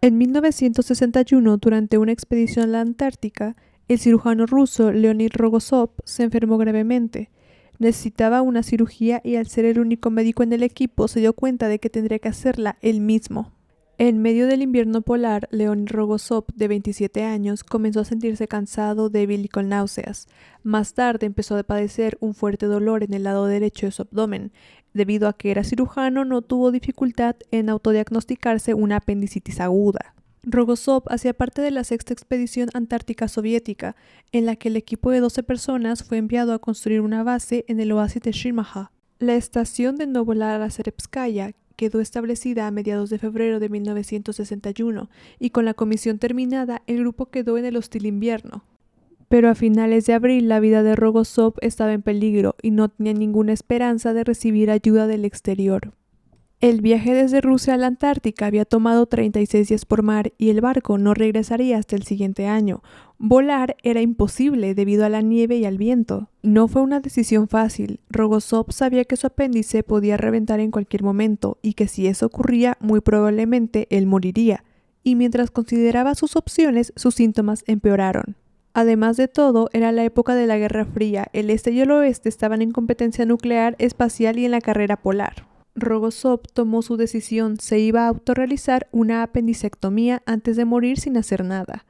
En 1961, durante una expedición a la Antártica, el cirujano ruso Leonid Rogozov se enfermó gravemente. Necesitaba una cirugía y al ser el único médico en el equipo se dio cuenta de que tendría que hacerla él mismo. En medio del invierno polar, Leonid Rogozov, de 27 años, comenzó a sentirse cansado, débil y con náuseas. Más tarde empezó a padecer un fuerte dolor en el lado derecho de su abdomen. Debido a que era cirujano, no tuvo dificultad en autodiagnosticarse una apendicitis aguda. Rogozov hacía parte de la sexta expedición antártica soviética, en la que el equipo de 12 personas fue enviado a construir una base en el oasis de Shirmaha. La estación de Novolara-Serepskaya quedó establecida a mediados de febrero de 1961 y con la comisión terminada el grupo quedó en el hostil invierno. Pero a finales de abril la vida de Rogozov estaba en peligro y no tenía ninguna esperanza de recibir ayuda del exterior. El viaje desde Rusia a la Antártica había tomado 36 días por mar y el barco no regresaría hasta el siguiente año. Volar era imposible debido a la nieve y al viento. No fue una decisión fácil. Rogozov sabía que su apéndice podía reventar en cualquier momento y que si eso ocurría, muy probablemente él moriría. Y mientras consideraba sus opciones, sus síntomas empeoraron. Además de todo, era la época de la Guerra Fría. El este y el oeste estaban en competencia nuclear, espacial y en la carrera polar. Rogozov tomó su decisión, se iba a autorrealizar una apendicectomía antes de morir sin hacer nada.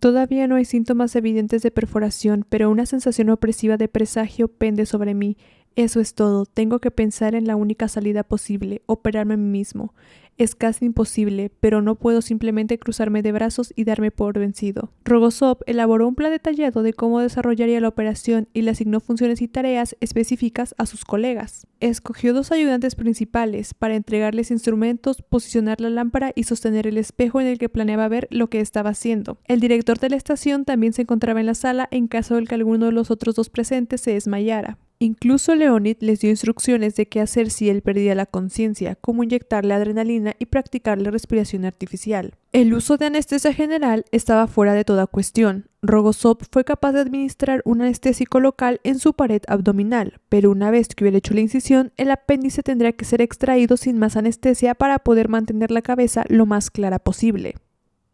Todavía no hay síntomas evidentes de perforación, pero una sensación opresiva de presagio pende sobre mí. Eso es todo, tengo que pensar en la única salida posible, operarme a mí mismo. Es casi imposible, pero no puedo simplemente cruzarme de brazos y darme por vencido. Rogozov elaboró un plan detallado de cómo desarrollaría la operación y le asignó funciones y tareas específicas a sus colegas. Escogió 2 ayudantes principales para entregarles instrumentos, posicionar la lámpara y sostener el espejo en el que planeaba ver lo que estaba haciendo. El director de la estación también se encontraba en la sala en caso de que alguno de los otros 2 presentes se desmayara. Incluso Leonid les dio instrucciones de qué hacer si él perdía la conciencia, cómo inyectarle adrenalina y practicarle respiración artificial. El uso de anestesia general estaba fuera de toda cuestión. Rogozov fue capaz de administrar un anestésico local en su pared abdominal, pero una vez que hubiera hecho la incisión, el apéndice tendría que ser extraído sin más anestesia para poder mantener la cabeza lo más clara posible.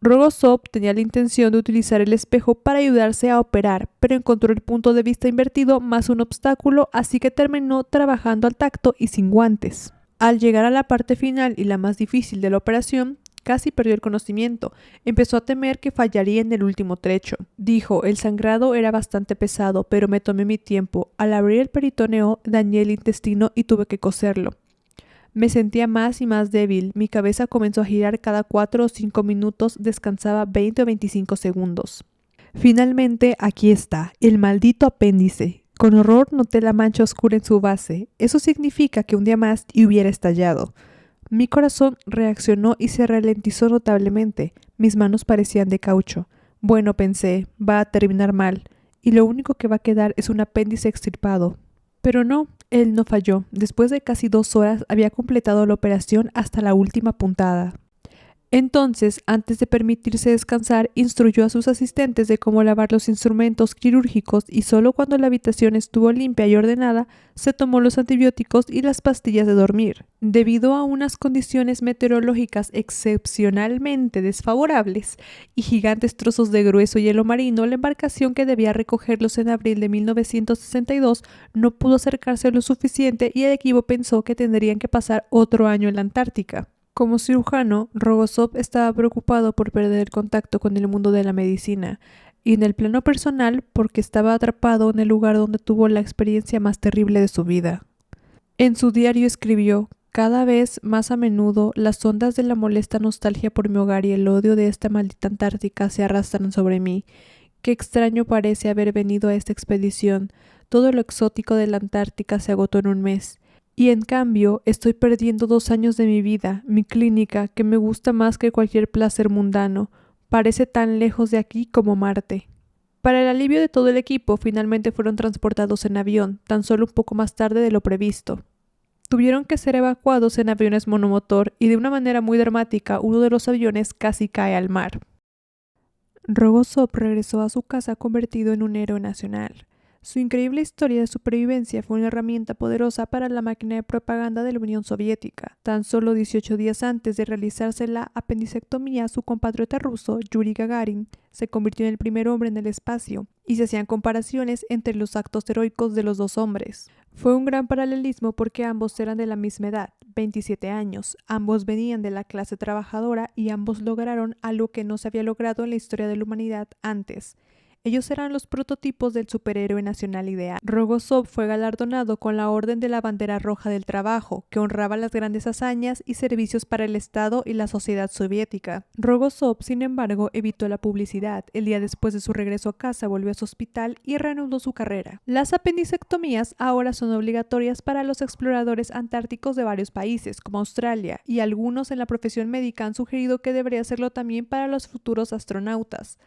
Rogozov tenía la intención de utilizar el espejo para ayudarse a operar, pero encontró el punto de vista invertido más un obstáculo, así que terminó trabajando al tacto y sin guantes. Al llegar a la parte final y la más difícil de la operación, casi perdió el conocimiento. Empezó a temer que fallaría en el último trecho. Dijo, el sangrado era bastante pesado, pero me tomé mi tiempo. Al abrir el peritoneo, dañé el intestino y tuve que coserlo. Me sentía más y más débil, mi cabeza comenzó a girar cada 4 o 5 minutos, descansaba 20 o 25 segundos. Finalmente, aquí está, el maldito apéndice. Con horror noté la mancha oscura en su base. Eso significa que un día más y hubiera estallado. Mi corazón reaccionó y se ralentizó notablemente. Mis manos parecían de caucho. Bueno, pensé, va a terminar mal, y lo único que va a quedar es un apéndice extirpado. Pero no, él no falló. Después de casi 2 horas había completado la operación hasta la última puntada. Entonces, antes de permitirse descansar, instruyó a sus asistentes de cómo lavar los instrumentos quirúrgicos y solo cuando la habitación estuvo limpia y ordenada, se tomó los antibióticos y las pastillas de dormir. Debido a unas condiciones meteorológicas excepcionalmente desfavorables y gigantes trozos de grueso hielo marino, la embarcación que debía recogerlos en abril de 1962 no pudo acercarse lo suficiente y el equipo pensó que tendrían que pasar otro año en la Antártica. Como cirujano, Rogozov estaba preocupado por perder el contacto con el mundo de la medicina, y en el plano personal porque estaba atrapado en el lugar donde tuvo la experiencia más terrible de su vida. En su diario escribió, cada vez más a menudo las ondas de la molesta nostalgia por mi hogar y el odio de esta maldita Antártica se arrastran sobre mí. Qué extraño parece haber venido a esta expedición. Todo lo exótico de la Antártica se agotó en un mes. Y en cambio, estoy perdiendo 2 años de mi vida, mi clínica, que me gusta más que cualquier placer mundano. Parece tan lejos de aquí como Marte. Para el alivio de todo el equipo, finalmente fueron transportados en avión, tan solo un poco más tarde de lo previsto. Tuvieron que ser evacuados en aviones monomotor y de una manera muy dramática, uno de los aviones casi cae al mar. Rogozov regresó a su casa convertido en un héroe nacional. Su increíble historia de supervivencia fue una herramienta poderosa para la máquina de propaganda de la Unión Soviética. Tan solo 18 días antes de realizarse la apendicectomía, su compatriota ruso, Yuri Gagarin, se convirtió en el primer hombre en el espacio, y se hacían comparaciones entre los actos heroicos de los dos hombres. Fue un gran paralelismo porque ambos eran de la misma edad, 27 años, ambos venían de la clase trabajadora y ambos lograron algo que no se había logrado en la historia de la humanidad antes. Ellos eran los prototipos del superhéroe nacional ideal. Rogozov fue galardonado con la Orden de la Bandera Roja del Trabajo, que honraba las grandes hazañas y servicios para el Estado y la sociedad soviética. Rogozov, sin embargo, evitó la publicidad. El día después de su regreso a casa volvió a su hospital y reanudó su carrera. Las apendicectomías ahora son obligatorias para los exploradores antárticos de varios países, como Australia, y algunos en la profesión médica han sugerido que debería hacerlo también para los futuros astronautas.